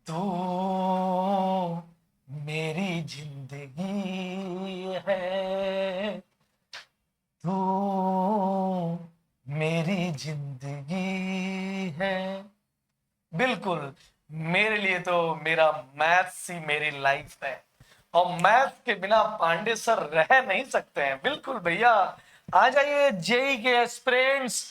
तू मेरी जिंदगी है, तू मेरी जिंदगी है। बिल्कुल, मेरे लिए तो मेरा मैथ्स ही मेरी लाइफ है, और मैथ्स के बिना पांडे सर रह नहीं सकते हैं। बिल्कुल भैया, आ जाइए जेई के एस्पिरेंट्स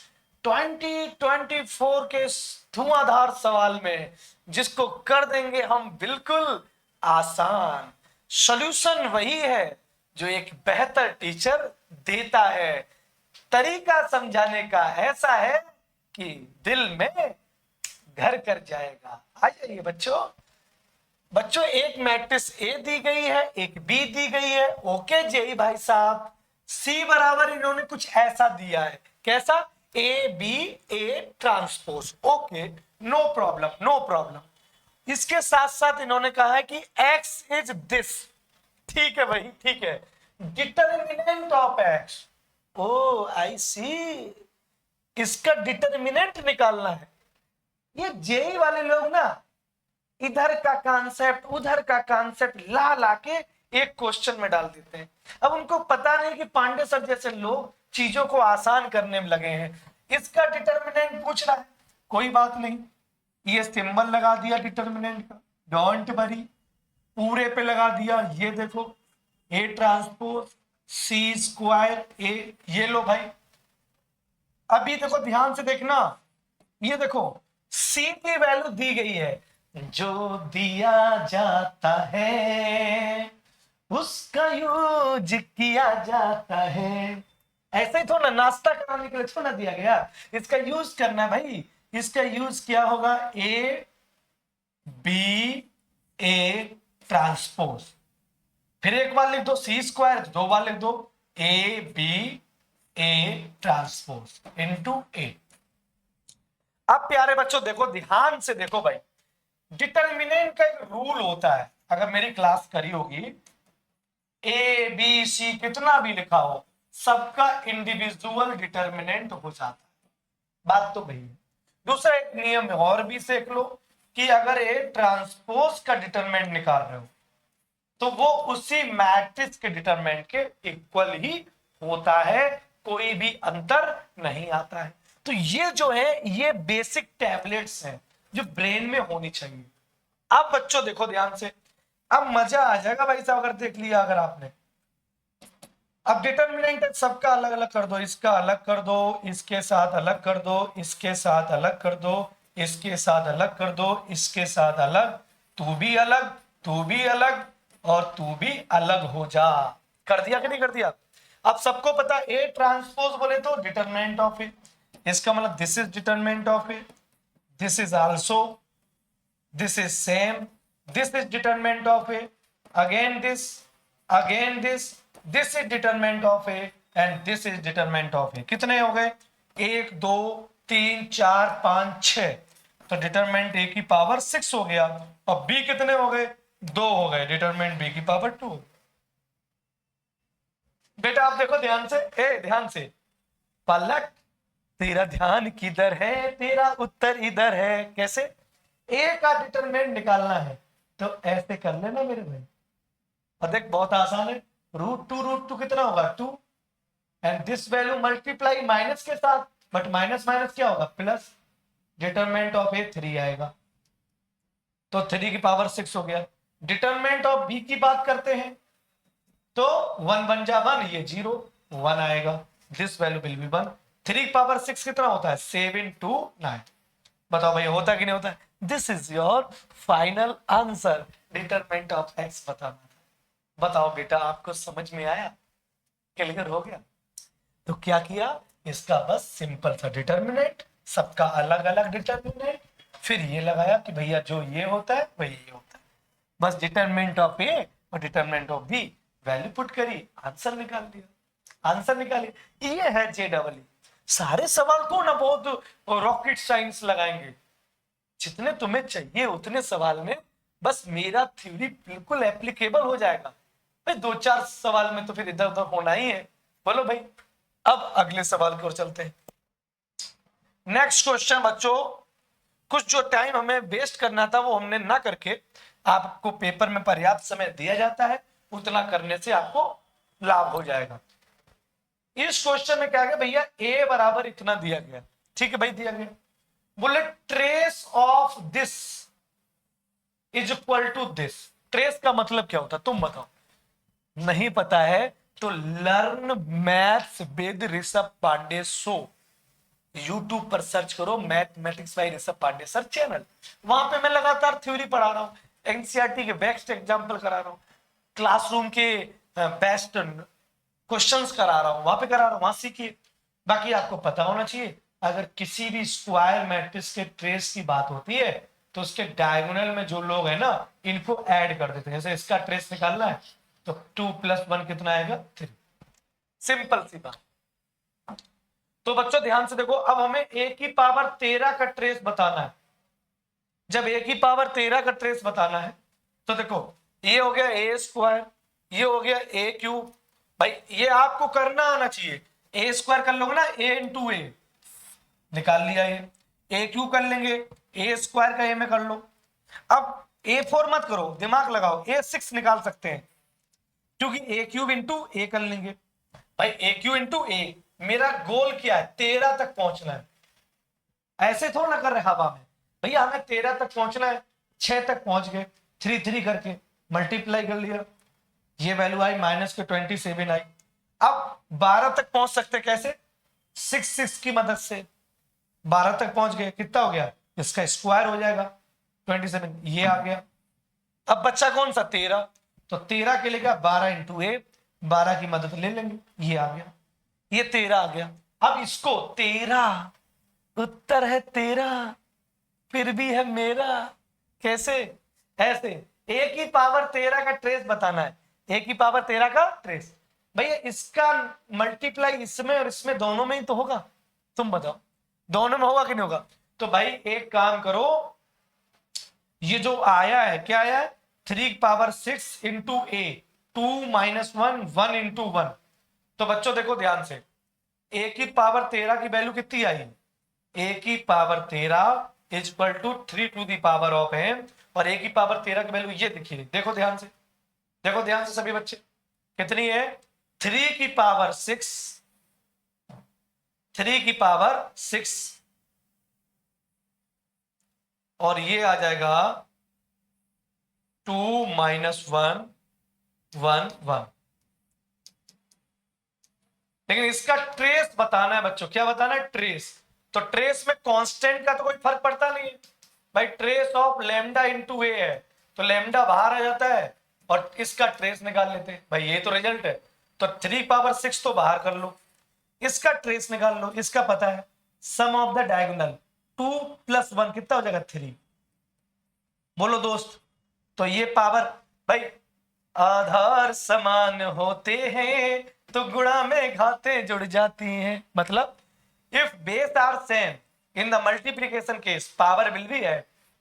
2024 के धुआंधार सवाल में, जिसको कर देंगे हम बिल्कुल आसान। सॉल्यूशन वही है जो एक बेहतर टीचर देता है। तरीका समझाने का ऐसा है कि दिल में घर कर जाएगा। आ जाइए बच्चों। बच्चों, एक मैट्रिक्स ए दी गई है, एक बी दी गई है। ओके जेई भाई साहब, सी बराबर इन्होंने कुछ ऐसा दिया है। कैसा? A B A transpose. Okay, no problem no problem. इसके साथ साथ इन्होंने कहा है कि एक्स इज दिस। ठीक है भाई, ठीक है। Determinant of X. Oh I see, इसका डिटर्मिनेंट निकालना है। ये जेई वाले लोग ना इधर का कॉन्सेप्ट उधर का कॉन्सेप्ट ला ला के एक क्वेश्चन में डाल देते हैं। अब उनको पता नहीं कि पांडे सर जैसे लोग चीजों को आसान करने में लगे हैं। इसका डिटर्मिनेंट पूछ रहा है, कोई बात नहीं, ये सिंबल लगा दिया डिटर्मिनेंट का, डोंट वरी। पूरे पे लगा दिया, ये देखो ए ट्रांसपोज सी स्क्वायर ए, ये लो भाई। अभी देखो, ध्यान से देखना, ये देखो सी की वैल्यू दी गई है। जो दिया जाता है उसका यूज किया जाता है। ऐसे ही थोड़ा नाश्ता कराने के लिए थोड़ा दिया गया, इसका यूज करना है भाई। इसका यूज क्या होगा? A B A transpose. फिर एक बार लिख दो सी स्क्वायर, दो बार लिख दो A B A transpose into A. अब प्यारे बच्चों देखो, ध्यान से देखो भाई, डिटर्मिनेंट का एक रूल होता है। अगर मेरी क्लास करी होगी, ए बी सी कितना भी लिखा हो, सबका इंडिविजुअल डिटर्मिनेंट हो जाता है। बात तो भाई है। दूसरा एक नियम और भी सीख लो कि अगर ए ट्रांसपोज का डिटरमिनेंट निकाल रहे हो तो वो उसी मैट्रिक्स के डिटरमिनेंट के इक्वल ही होता है, कोई भी अंतर नहीं आता है। तो ये जो है, ये बेसिक टैबलेट्स हैं जो ब्रेन में होनी चाहिए। अब बच्चों देखो ध्यान से, अब मजा आ जाएगा भाई साहब अगर देख लिया अगर आपने। अब डिटर्मिनेंट सबका अलग अलग कर दो, इसका अलग कर दो, इसके साथ अलग कर दो, इसके साथ अलग कर दो, इसके साथ अलग कर दो, इसके साथ अलग, तू भी अलग, तू भी अलग, और तू भी अलग हो जा। कर दिया कि नहीं कर दिया? अब सबको पता ए ट्रांसपोज बोले तो डिटर्मिनेंट ऑफ ए, इसका मतलब this is determinant of A, this is also, this is same, this is determinant of a, again this, again this is determinant of a, and this is determinant of a। कितने हो गए? 1 2 3 4 5 6, तो determinant A की power 6 हो गया। और B कितने हो गए? 2 हो गए, डिटरमिनेंट बी की पावर 2। बेटा आप देखो ध्यान से, ध्यान से, पलक तेरा ध्यान किधर है, तेरा उत्तर इधर है। कैसे? ए का डिटरमिनेंट निकालना है तो ऐसे कर लेना मेरे भाई। और देख बहुत आसान है, रूट टू कितना होगा? 2, and this value multiply minus के साथ, बट माइनस माइनस क्या होगा? प्लस। डिटरमिनेंट ऑफ ए 3 आएगा, तो 3 की पावर 6 हो गया। डिटरमिनेंट ऑफ बी की बात करते हैं तो 1 बन जा 1, ये 0 1 आएगा, दिस वैल्यू विल बी 1। 3 की पावर 6 कितना होता है? 7 2 9। बताओ भाई होता कि नहीं होता? This is your final answer, determinant of x बताना था। बताओ बेटा, आपको समझ में आया? क्लियर हो गया? तो क्या किया, इसका बस सिंपल सा डिटरमिनेंट, सबका अलग अलग डिटरमिनेंट, फिर ये लगाया कि भैया जो ये होता है वही ये होता है। बस डिटरमिनेंट ऑफ ए और determinant of B value put करी, आंसर निकाल दिया। आंसर निकालिए, ये है JEE। सारे सवाल को ना बहुत रॉकेट साइंस लगाएंगे, जितने तुम्हें चाहिए उतने सवाल में बस मेरा थ्योरी बिल्कुल एप्लीकेबल हो जाएगा भाई। 2-4 सवाल में तो फिर इधर उधर होना ही है। बोलो भाई, अब अगले सवाल की ओर चलते हैं। नेक्स्ट क्वेश्चन बच्चों, कुछ जो टाइम हमें वेस्ट करना था वो हमने ना करके आपको पेपर में पर्याप्त समय दिया जाता है, उतना करने से आपको लाभ हो जाएगा। इस क्वेश्चन में क्या गया भैया, ए बराबर इतना दिया गया, ठीक है भाई, दिया गया। बोले trace of this is equal to this. Trace का मतलब क्या होता है तुम बताओ, नहीं पता है तो learn maths with Rishabh Pandey show, YouTube पर सर्च करो mathematics by Rishabh Pandey sir channel. वहां पे मैं लगातार थ्योरी पढ़ा रहा हूँ, एनसीईआरटी के बेस्ट एग्जांपल करा रहा हूँ, क्लासरूम के बेस्ट क्वेश्चंस करा रहा हूँ, वहां पे करा रहा हूँ, वहां सीखिए। बाकी आपको पता होना चाहिए अगर किसी भी स्क्वायर मैट्रिक्स के ट्रेस की बात होती है तो उसके डायगोनल में जो लोग हैं ना इनको ऐड कर देते हैं। जैसे इसका ट्रेस निकालना है तो 2 + 1 कितना आएगा 3, सिंपल सी बात। तो बच्चों ध्यान से देखो, अब हमें a की पावर 13 का ट्रेस बताना है। जब a की पावर 13 का ट्रेस बताना है तो देखो ये हो गया a², ये हो गया a³ भाई, ये आपको करना आना चाहिए। a² कर लोगे ना, a × a निकाल लिया, ये a³ कर लेंगे, a² का a में कर लो। अब a4 मत करो, दिमाग लगाओ, a6 निकाल सकते हैं क्योंकि a³ × a कर लेंगे भाई, a³ × a। मेरा गोल क्या है, 13 तक पहुंचना है, ऐसे थोड़ा ना कर रहे हवा में भैया, हमें 13 तक पहुंचना है, 6 तक पहुंच गए, 3 करके मल्टीप्लाई कर लिया, ये वैल्यू आई -27 आई। अब 12 तक पहुंच सकते कैसे, 6 की मदद से 12 तक पहुंच गए, कितना हो गया, इसका स्क्वायर हो जाएगा 27, ये आ गया। अब बच्चा कौन सा 13, तो 13 के लिए क्या 12 × a, 12 की मदद ले लेंगे, ये आ गया, ये 13 आ गया। अब इसको 13 उत्तर है 13 फिर भी है मेरा, कैसे, ऐसे a की पावर 13 का ट्रेस बताना है, a की पावर 13 का ट्रेस भैया, इसका मल्टीप्लाई इसमें और इसमें दोनों में ही तो होगा, तुम बताओ दोनों में होगा कि नहीं होगा। तो भाई एक काम करो, ये जो आया है क्या आया है 3 पावर 6 × a, 2 - 1 1 × 1। तो बच्चों देखो ध्यान से, a की पावर 13 की वैल्यू कितनी आई, a की power 13 = 3 to the power of m, और a की पावर 13 की वैल्यू ये दिखिए, देखो ध्यान से, देखो ध्यान से सभी बच्चे, कितनी है 3 की पावर 6, 3 की पावर 6, और ये आ जाएगा 2 - 1 1 1। लेकिन इसका ट्रेस बताना है बच्चों, क्या बताना है, ट्रेस। तो ट्रेस में कांस्टेंट का तो कोई फर्क पड़ता नहीं है भाई, ट्रेस ऑफ लैम्डा × a है तो लैम्डा बाहर आ जाता है और इसका ट्रेस निकाल लेते हैं भाई, ये तो रिजल्ट है। तो 3 पावर 6 तो बाहर कर लो, इसका ट्रेस निकाल लो, इसका पता है सम ऑफ द डायगोनल 2 + 1 कितना हो जाएगा 3, बोलो दोस्त। तो ये पावर भाई, आधार समान होते हैं तो गुणा में घातें जुड़ जाती हैं, मतलब if base are same in the multiplication case power will be है।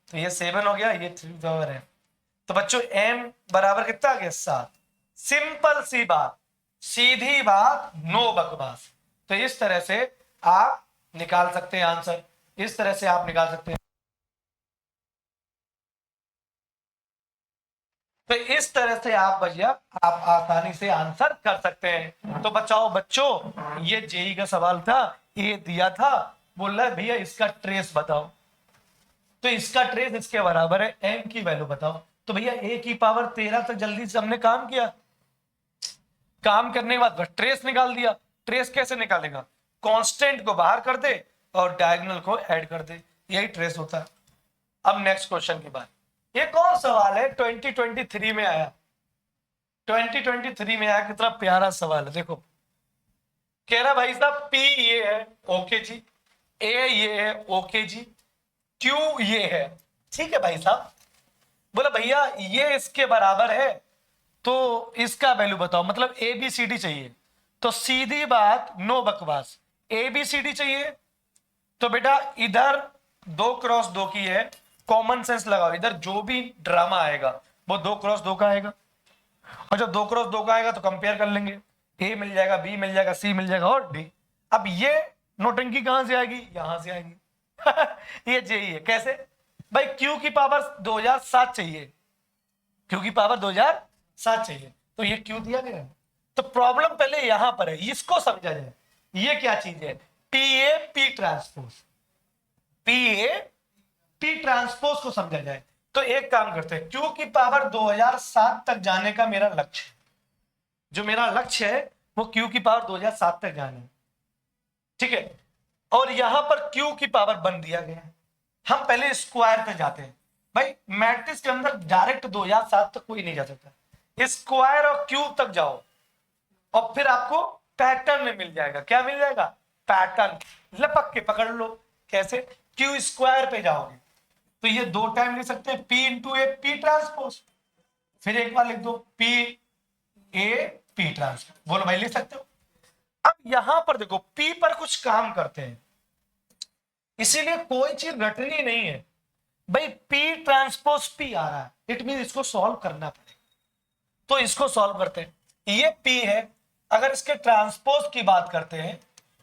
तो ये 7 हो गया, ये 3 पावर है, तो बच्चों m बराबर कितना आ गया 7। सिंपल सी बात, सीधी बात, नो बकवास। तो इस तरह से आप निकाल सकते हैं आंसर, इस तरह से आप निकाल सकते हैं। तो इस तरह से आप भैया आप आसानी से आंसर कर सकते हैं। तो बच्चों ये जेई का सवाल था, ये दिया था, बोल रहा है भैया इसका ट्रेस बताओ, तो इसका ट्रेस इसके बराबर है m की वैल्यू बताओ। तो भैया a की पावर 13 तक जल्दी से हमने काम किया, काम करने के बाद बस ट्रेस निकाल दिया। ट्रेस कैसे निकालेगा, कांस्टेंट को बाहर कर दे और डायगोनल को ऐड कर दे, यही ट्रेस होता है। अब नेक्स्ट क्वेश्चन की बात, ये कौन सवाल है 2023 में आया, 2023 में आया, कितना प्यारा सवाल है। देखो कह रहा भाई साहब P ये है, ओके जी, A ये है, ओके जी, Q ये है, ठीक है भाई साहब। बोला भैया ये इसके बराबर है तो इसका वैल्यू बताओ, मतलब ABCD चाहिए। तो सीधी बात, नो बकवास, ABCD चाहिए तो बेटा इधर 2 × 2 की है, कॉमन सेंस लगाओ, इधर जो भी ड्रामा आएगा वो 2 × 2 का आएगा, और जब 2 × 2 का आएगा तो कंपेयर कर लेंगे, A मिल जाएगा, B मिल जाएगा, C मिल जाएगा और D। अब ये नोटंकी कहां से आएगी, यहां से आएगी, ये जेई है। कैसे भाई, क्यू की पावर 2007 चाहिए, क्यू की पावर 2007 चाहिए, तो ये क्यू दिया गया है। तो प्रॉब्लम पहले यहां पर है, इसको समझा जाए। ये क्या चीज है, P A P transpose, P A P transpose को समझा जाए। तो एक काम करते हैं, क्यू की पावर 2007 तक जाने का मेरा लक्ष्य है, जो मेरा लक्ष्य है वो क्यू की पावर 2007 तक जाना है, ठीक है। और यहां पर क्यू की पावर बन दिया गया है। हम पहले स्क्वायर पे जाते हैं भाई, मैट्रिक्स के अंदर डायरेक्ट 2007 तक कोई नहीं जा सकता, स्क्वायर और क्यूब तक जाओ और फिर आपको पैटर्न में मिल जाएगा। क्या मिल जाएगा, पैटर्न, लपक के पकड़ लो। कैसे, क्यू स्क्वायर पे जाओगे तो ये दो टाइम लिख सकते हैं, P into A P transpose, फिर एक बार लिख दो पी ए पी ट्रांसपोज। बोलो भाई, लिख सकते हो। अब यहां पर देखो, पी पर कुछ काम करते हैं, इसीलिए कोई चीज रटनी नहीं है भाई। पी ट्रांसपोज पी आ रहा है, इट मीन इसको सॉल्व करना पड़ेगा। तो इसको सॉल्व करते हैं, ये पी है। अगर इसके ट्रांसपोज की बात करते हैं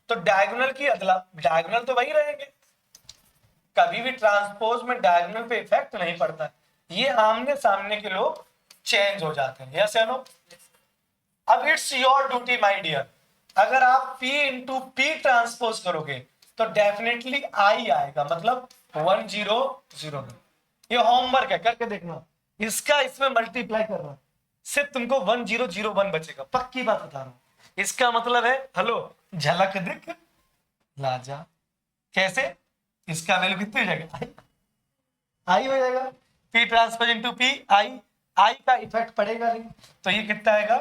तो डायगोनल की अदला, डायगोनल तो वही रहेंगे, कभी भी ट्रांसपोज में डायगोनल पे इफेक्ट नहीं पड़ता, ये आमने सामने के लोग चेंज हो जाते हैं। यस या नो। अब it's your duty my dear, अगर आप P इंटू पी ट्रांसपोज करोगे तो डेफिनेटली आई आएगा, मतलब 100। ये होमवर्क है, करके देखना, इसका इसमें मल्टीप्लाई करना, सिर्फ तुमको 1001 बचेगा, पक्की बात बता रहा हूं। इसका मतलब है, हेलो, झलक दिख लाजा। कैसे, इसका वैल्यू कितनी हो जाएगा, आई हो जाएगा। पी ट्रांसपोज इंटू पी, आई का इफेक्ट पड़ेगा नहीं, तो ये कितना आएगा,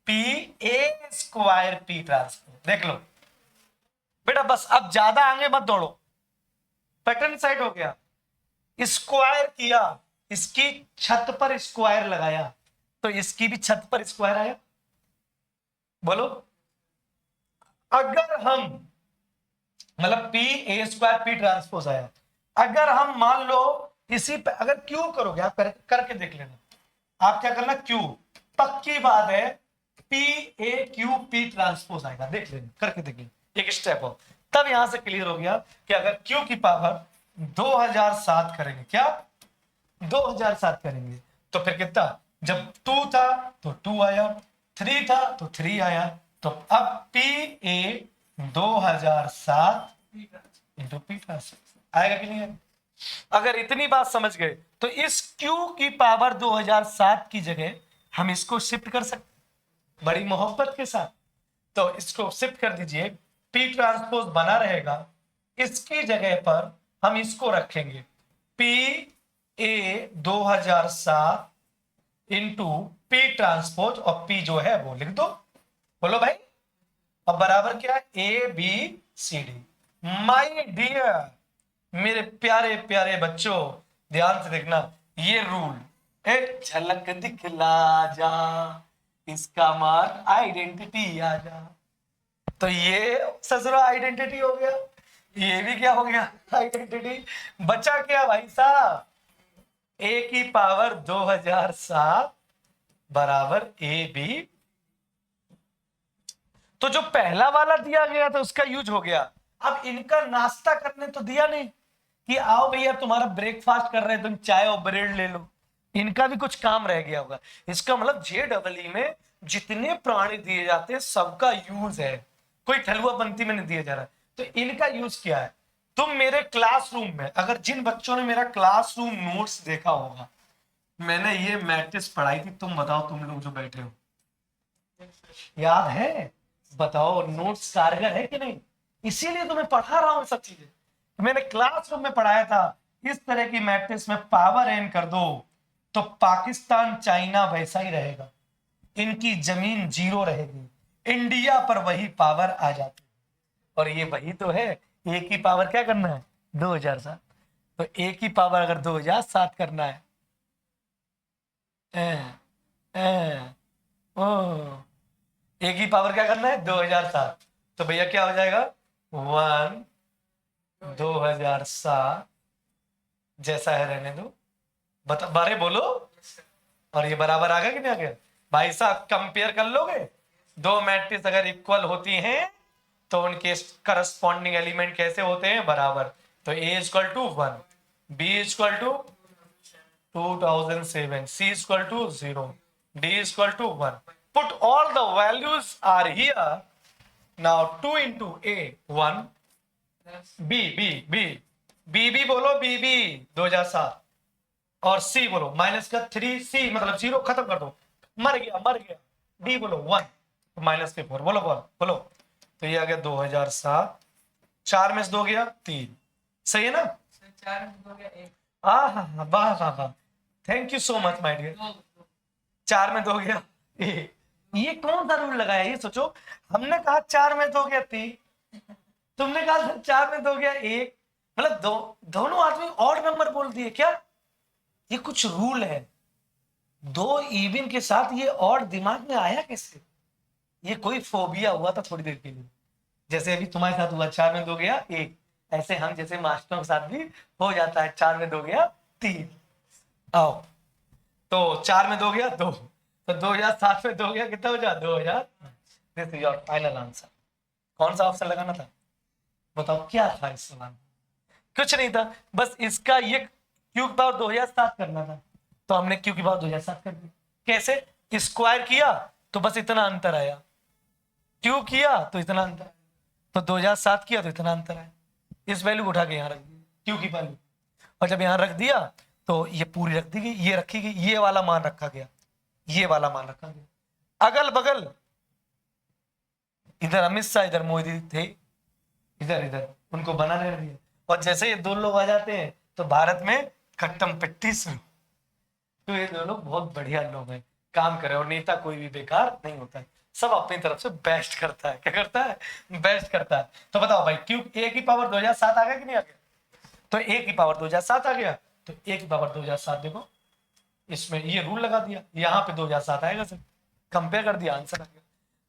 P A square P transpose. देख लो बेटा, बस अब ज्यादा आगे मत दौड़ो, पैटर्न साइड हो गया। स्क्वायर किया, इसकी छत पर स्क्वायर लगाया तो इसकी भी छत पर स्क्वायर आया। बोलो, अगर हम, मतलब P A square P transpose आया, अगर हम मान लो इसी पे अगर क्यू करोगे, आप करके देख लेना, आप क्या करना, क्यू, पक्की बात है P A Q P transpose आएगा, देख लेना, करके देख लेना, एक स्टेप हो, तब यहां से क्लियर हो गया कि अगर क्यू की पावर 2007 करेंगे, क्या 2007 करेंगे, तो फिर कितना, जब 2 था तो 2 आया, 3 था तो 3 आया, तो अब P A 2007 into P transpose आएगा कि नहीं आएगा। अगर इतनी बात समझ गए तो इस Q की पावर 2007 की जगह हम इसको शिफ्ट कर सकते बड़ी मोहब्बत के साथ, तो इसको शिफ्ट कर दीजिए, P ट्रांसपोज बना रहेगा, इसकी जगह पर हम इसको रखेंगे P A 2007 into P transpose, और P जो है वो लिख दो। बोलो भाई, अब बराबर क्या है, A B C D. My dear, मेरे प्यारे प्यारे बच्चों, ध्यान से देखना, ये रूल एक झलक दिखला जा, इसका मान आइडेंटिटी आ जा। तो ये ससुरा आइडेंटिटी हो गया, ये भी क्या हो गया, आइडेंटिटी। बचा क्या भाई साहब, ए की पावर 2007 बराबर ए बी। तो जो पहला वाला दिया गया था उसका यूज हो गया। अब इनका नाश्ता करने तो दिया नहीं कि आओ भैया तुम्हारा ब्रेकफास्ट कर रहे हैं, तुम चाय और ब्रेड ले लो, इनका भी कुछ काम रह गया होगा। इसका मतलब JEE में जितने प्राणी दिए जाते हैं सबका यूज है, कोई ठलुआ पंथी में नहीं दिया जा रहा। तो इनका यूज क्या है, तुम मेरे क्लासरूम में, अगर जिन बच्चों ने मेरा क्लासरूम नोट्स देखा होगा, मैंने ये मैट्रिक्स पढ़ाई थी, तुम बताओ, तुम लोग जो बैठे हो याद है, बताओ नोट्स कारगर है कि नहीं, इसीलिए तुम्हें पढ़ा रहा हूं सब चीजें। मैंने क्लासरूम में पढ़ाया था, इस तरह की मैट्रिक्स में पावर एन कर दो तो पाकिस्तान चाइना वैसा ही रहेगा, इनकी जमीन 0 रहेगी, इंडिया पर वही पावर आ जाती है। और ये वही तो है, ए की पावर क्या करना है 2007, तो ए की पावर अगर 2007 करना है, ए की पावर क्या करना है 2007, तो भैया क्या हो जाएगा 1 2007 जैसा है रहने दो, बता बारे बोलो। और ये बराबर आ गया कि नहीं आ गया भाई साहब, कंपेयर कर लोगे, दो मैट्रिक्स अगर इक्वल होती हैं तो उनके करस्पॉन्डिंग एलिमेंट कैसे होते हैं, बराबर। तो a equal to 1, b equal to 2007, c equal to 0, d equal to 1. Put all the values are here. Now 2 into a 1, b बोलो b 2007, और c बोलो माइनस का 3c मतलब 0 खत्म कर दो, मर गया. d बोलो 1 माइनस के 4, बोलो. तो ये आ गया 2007, 4 में से 2 गया 3, सही है ना? 4 में 2 गया 1. हाँ, वाह, thank you so much my dear. 4 में 2 गया 1. ये कौन सा रूल लगाया ये सोचो. हमने कहा 4 में 2 गया 3, तुमने कहा 4 में 2 गया 1, मतलब दोनों आदमी ऑड नंबर बोल दिए क्या? ये कुछ रूल है. 2 इवन के साथ ये ऑड दिमाग में आया कैसे? ये कोई फोबिया हुआ था थोड़ी देर के लिए, जैसे अभी तुम्हारे साथ हुआ 4 में 2 गया 1, ऐसे हम जैसे मास्टरों के साथ भी हो जाता है 4 में 2 गया 3. आओ तो 4 में 2 गया 2, तो 2007 में 2 गया कितना हो जाए 2000. This is your final answer. कौन सा ऑप्शन लगाना था बताओ, क्या था इस सवाल? कुछ नहीं था, बस इसका ये क्यू की पावर 2007 करना था, तो हमने क्यू की पावर 2007 कर दी. कैसे? स्क्वायर किया तो बस इतना अंतर आया, क्यू किया तो इतना अंतर, तो 2007 किया तो इतना अंतर आया. इस वैल्यू को उठा के यहाँ रख दिया क्यू की वैल्यू, और जब यहाँ रख दिया तो ये पूरी रख दी गई, ये रखी गई, ये वाला मान रखा गया, ये वाला मान रखा गया. अगल बगल इधर अमित शाह इधर मोदी थे, इधर उनको बनाने दिया, और जैसे ये 2 लोग आ जाते हैं तो भारत में खट्टम पिट्टी शुरू. तो ये 2 लोग बहुत बढ़िया लोग हैं, काम करे, और नेता कोई भी बेकार नहीं होता है, सब अपनी तरफ से बेस्ट करता है. क्या करता है? बेस्ट करता है. तो बताओ भाई क्यों ए की पावर 2007 आ गया कि नहीं आ गया? तो ए की पावर 2007 आ गया, तो ए की पावर 2007 देखो, इसमें ये रूल लगा दिया, यहाँ पे 2007 आएगा सर, कंपेयर कर दिया, आंसर आ गया.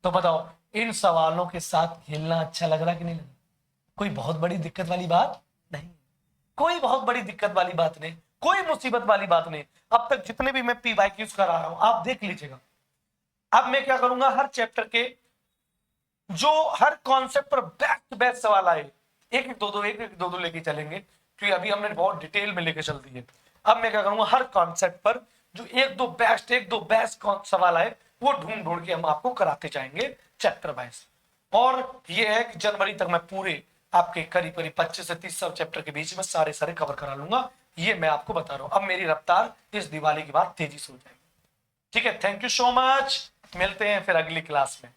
तो बताओ इन सवालों के साथ खेलना अच्छा लग रहा कि नहीं लग रहा? कोई बहुत बड़ी दिक्कत वाली बात नहीं, कोई बहुत बड़ी दिक्कत वाली बात नहीं, कोई मुसीबत वाली बात नहीं. अब तक जितने भी मैं PYQs करा रहा हूं आप देख लीजिएगा. अब मैं क्या करूंगा, हर चैप्टर के जो हर कॉन्सेप्ट पर बेस्ट टू बेस्ट सवाल आए, एक दो लेके चलेंगे, क्योंकि अभी हमने बहुत डिटेल में लेके चल दिए. अब मैं क्या करूंगा, हर कॉन्सेप्ट पर जो एक दो बेस्ट सवाल आए वो ढूंढ के हम आपको कराते जाएंगे चैप्टर वाइज. और ये है कि जनवरी तक मैं पूरे आपके करीब 25 से 30 चैप्टर के बीच में सारे कवर करा लूंगा. ये मैं आपको बता रहा हूं. अब मेरी रफ्तार इस दिवाली के बाद तेजी से हो जाएगी. ठीक है, थैंक यू सो मच. मिलते हैं फिर अगली क्लास में.